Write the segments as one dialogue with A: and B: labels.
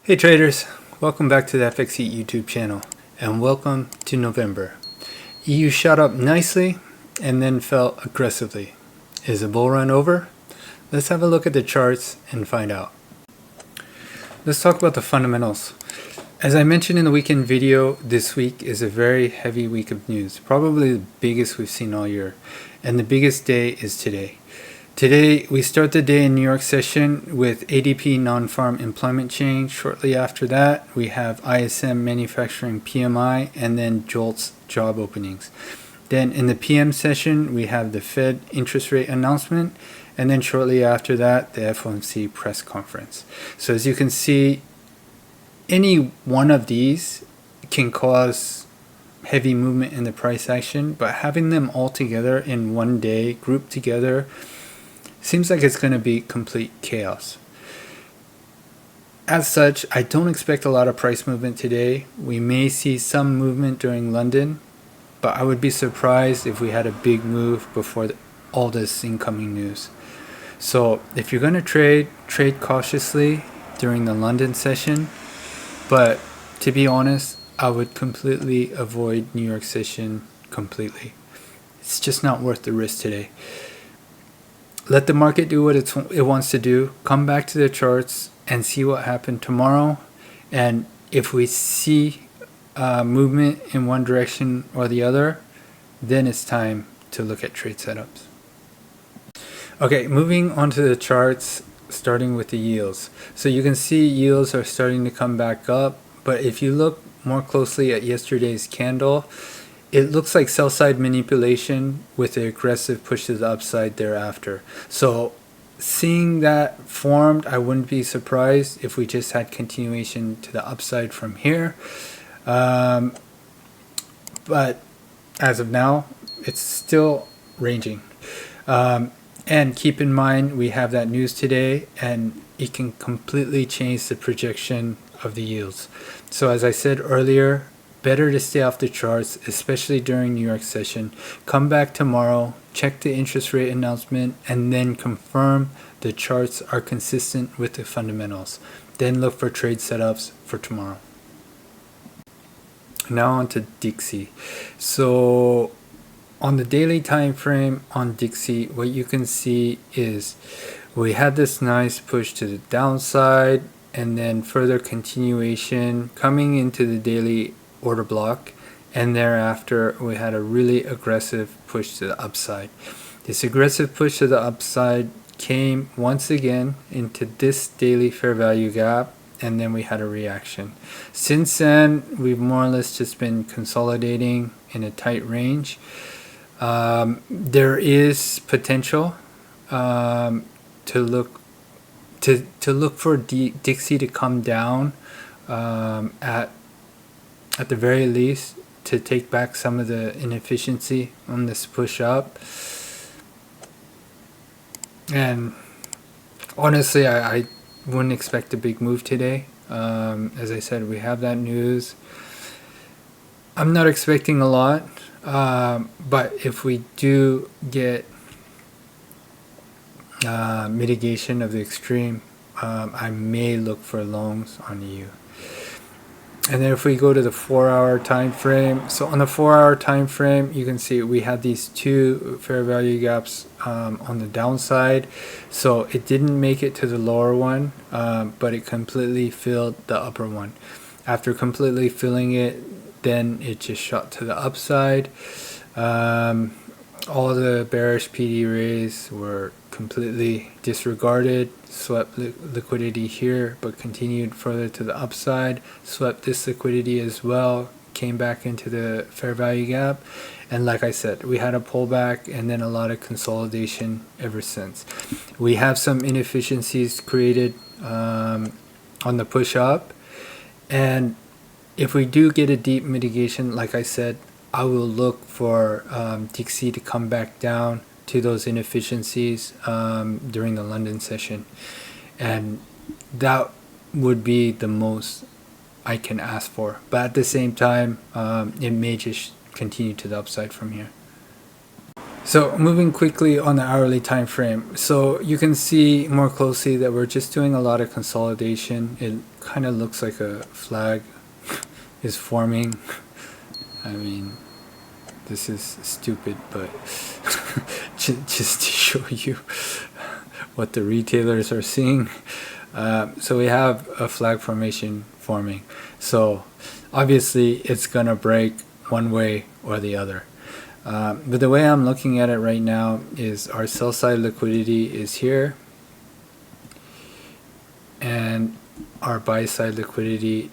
A: Hey traders, welcome back to the FXE YouTube channel and welcome to November. EU shot up nicely and then fell aggressively. Is the bull run over? Let's have a look at the charts and find out. Let's talk about the fundamentals. As I mentioned in the weekend video, this week is a very heavy week of news, probably the biggest we've seen all year, and the biggest day is today. Today, we start the day in New York session with ADP non-farm employment change. Shortly after that, we have ISM manufacturing PMI and then JOLTS job openings. Then in the PM session, we have the Fed interest rate announcement, and then shortly after that, the FOMC press conference. So as you can see, any one of these can cause heavy movement in the price action, but having them all together in one day, grouped together, seems like it's going to be complete chaos. As such, I don't expect a lot of price movement today. We may see some movement during London, but I would be surprised if we had a big move before all this incoming news. So if you're going to trade cautiously during the London session, but to be honest, I would completely avoid New York session completely. It's just not worth the risk today. Let the market do what it wants to do. Come back to the charts and see what happened tomorrow. And if we see movement in one direction or the other, then it's time to look at trade setups. Okay, moving on to the charts, starting with the yields. So you can see yields are starting to come back up. But if you look more closely at yesterday's candle, it looks like sell-side manipulation with an aggressive push to the upside thereafter. So seeing that formed, I wouldn't be surprised if we just had continuation to the upside from here. But as of now, it's still ranging. And keep in mind, we have that news today, and it can completely change the projection of the yields. So as I said earlier, better to stay off the charts, especially during New York session. Come back tomorrow, check the interest rate announcement, and then confirm the charts are consistent with the fundamentals. Then look for trade setups for tomorrow. Now on to DXY. So on the daily time frame on DXY, what you can see is we had this nice push to the downside and then further continuation coming into the daily order block, and thereafter we had a really aggressive push to the upside. This aggressive push to the upside came once again into this daily fair value gap, and then we had a reaction. Since then, we've more or less just been consolidating in a tight range. There is potential to look for DXY to come down at the very least, to take back some of the inefficiency on this push up. And honestly, I wouldn't expect a big move today. As I said, we have that news. I'm not expecting a lot, but if we do get mitigation of the extreme, I may look for longs on EU. And then if we go to the 4-hour time frame, so on the 4-hour time frame, you can see we had these two fair value gaps on the downside. So it didn't make it to the lower one, but it completely filled the upper one. After completely filling it, then it just shot to the upside. All the bearish PD rays were completely disregarded, swept liquidity here, but continued further to the upside, swept this liquidity as well, came back into the fair value gap, and like I said, we had a pullback and then a lot of consolidation ever since. We have some inefficiencies created on the push up, and if we do get a deep mitigation, like I said, I will look for DXY to come back down to those inefficiencies during the London session, and that would be the most I can ask for. But at the same time, it may just continue to the upside from here. So moving quickly on the hourly time frame, so you can see more closely that we're just doing a lot of consolidation. It kind of looks like a flag is forming. I mean, this is stupid, but just to show you what the retailers are seeing. So we have a flag formation forming. So obviously it's gonna break one way or the other. But the way I'm looking at it right now is our sell side liquidity is here, and our buy side liquidity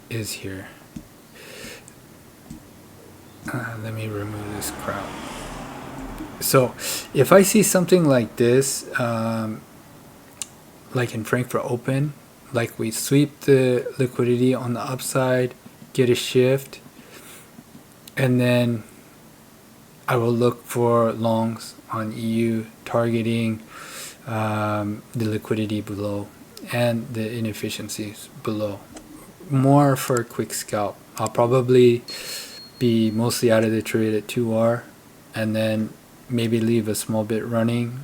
A: is here. Let me remove this crap. So if I see something like this, like in Frankfurt Open, like we sweep the liquidity on the upside, get a shift, and then I will look for longs on EU, targeting the liquidity below and the inefficiencies below. More for a quick scalp. I'll probably be mostly out of the trade at 2R, and then maybe leave a small bit running,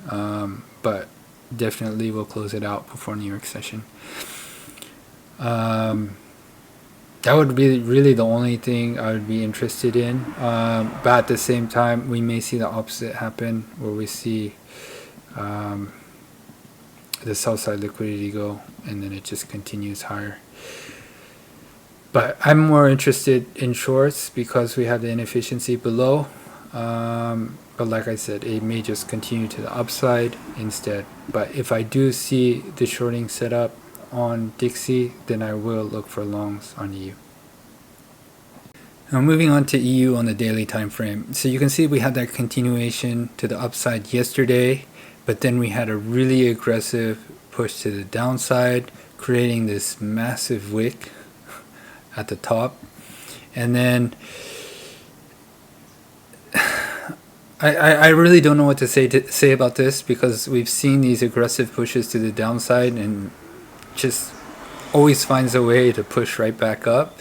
A: but definitely will close it out before New York session. That would be really the only thing I would be interested in, but at the same time we may see the opposite happen, where we see the sell side liquidity go and then it just continues higher. But I'm more interested in shorts because we have the inefficiency below, but like I said, it may just continue to the upside instead. But if I do see the shorting set up on DXY, then I will look for longs on EU. Now moving on to EU on the daily time frame. So you can see we had that continuation to the upside yesterday, but then we had a really aggressive push to the downside, creating this massive wick at the top. And then I really don't know what to say about this, because we've seen these aggressive pushes to the downside and just always finds a way to push right back up.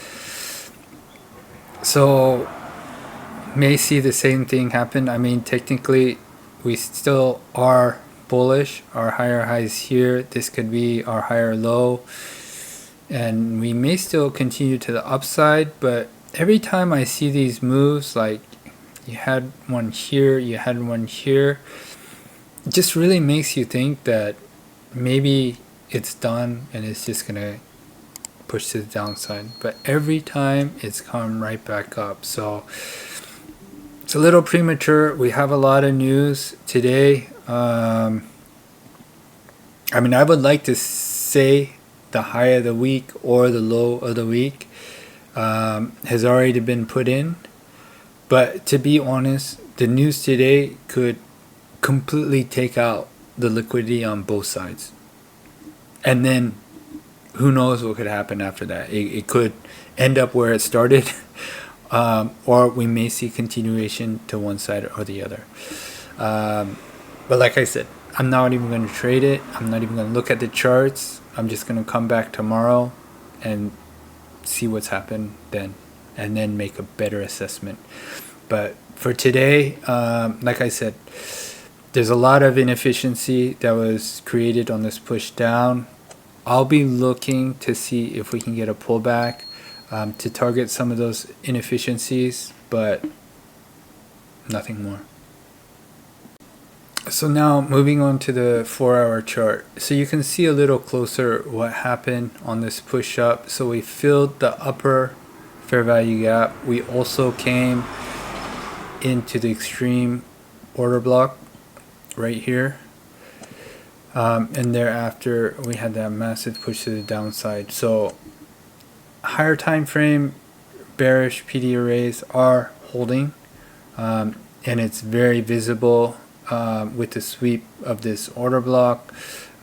A: So may see the same thing happen. I mean, technically we still are bullish. Our higher highs here, this could be our higher low, and we may still continue to the upside. But every time I see these moves, like you had one here, you had one here, it just really makes you think that maybe it's done and it's just gonna push to the downside. But every time it's come right back up. So it's a little premature. We have a lot of news today. I mean, I would like to say the high of the week or the low of the week has already been put in. But to be honest, the news today could completely take out the liquidity on both sides. And then who knows what could happen after that. It could end up where it started, or we may see continuation to one side or the other. But like I said, I'm not even going to trade it. I'm not even going to look at the charts. I'm just going to come back tomorrow and see what's happened then, and then make a better assessment. But for today, like I said, there's a lot of inefficiency that was created on this push down. I'll be looking to see if we can get a pullback to target some of those inefficiencies, but nothing more. So now moving on to the 4-hour chart. So you can see a little closer what happened on this push up. So we filled the upper fair value gap. We also came into the extreme order block right here. And thereafter we had that massive push to the downside. So higher time frame bearish PD arrays are holding, and it's very visible with the sweep of this order block,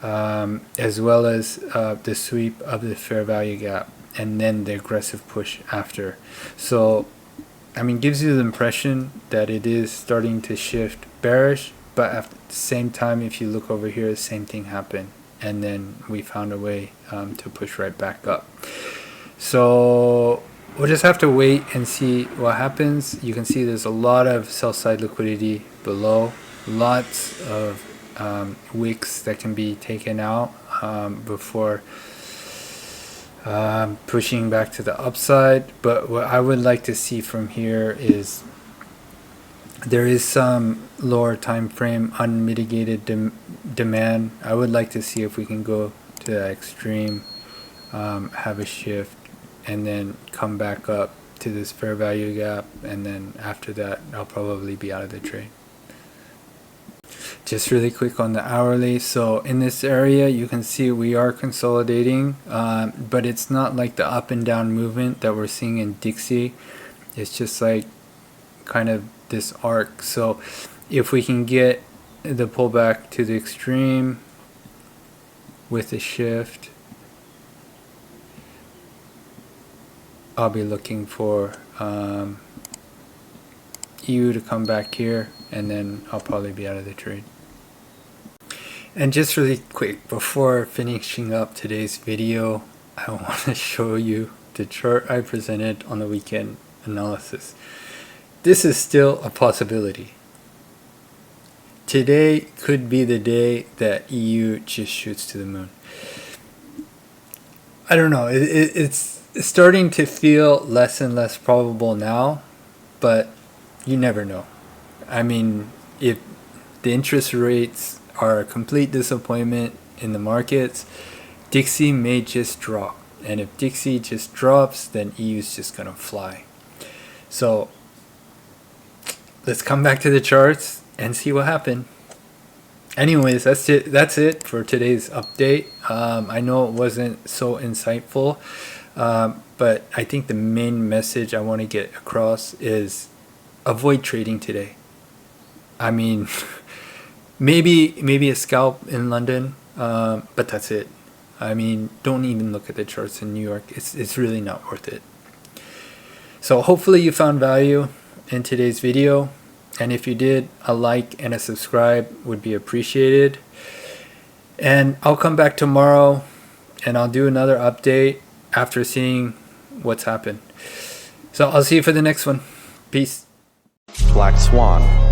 A: as well as the sweep of the fair value gap, and then the aggressive push after. So I mean, gives you the impression that it is starting to shift bearish, but at the same time, if you look over here, the same thing happened, and then we found a way to push right back up. So we'll just have to wait and see what happens. You can see there's a lot of sell side liquidity below, lots of wicks that can be taken out before pushing back to the upside. But what I would like to see from here is there is some lower time frame unmitigated demand. I would like to see if we can go to the extreme, have a shift, and then come back up to this fair value gap, and then after that I'll probably be out of the trade. Just really quick on the hourly. So in this area you can see we are consolidating, but it's not like the up and down movement that we're seeing in DXY. It's just like kind of this arc. So if we can get the pullback to the extreme with a shift, I'll be looking for EU to come back here, and then I'll probably be out of the trade. And just really quick before finishing up today's video, I want to show you the chart I presented on the weekend analysis. This is still a possibility. Today could be the day that EU just shoots to the moon. I don't know, it's starting to feel less and less probable now, but you never know. I mean, if the interest rates are a complete disappointment in the markets, DXY may just drop. And if DXY just drops, then EU is just going to fly. So let's come back to the charts and see what happened. Anyways, that's it for today's update. I know it wasn't so insightful, but I think the main message I want to get across is avoid trading today. I mean, maybe a scalp in London, but that's it. I mean, don't even look at the charts in New York. It's really not worth it. So hopefully you found value in today's video, and if you did, a like and a subscribe would be appreciated. And I'll come back tomorrow and I'll do another update after seeing what's happened. So I'll see you for the next one. Peace.
B: Black Swan.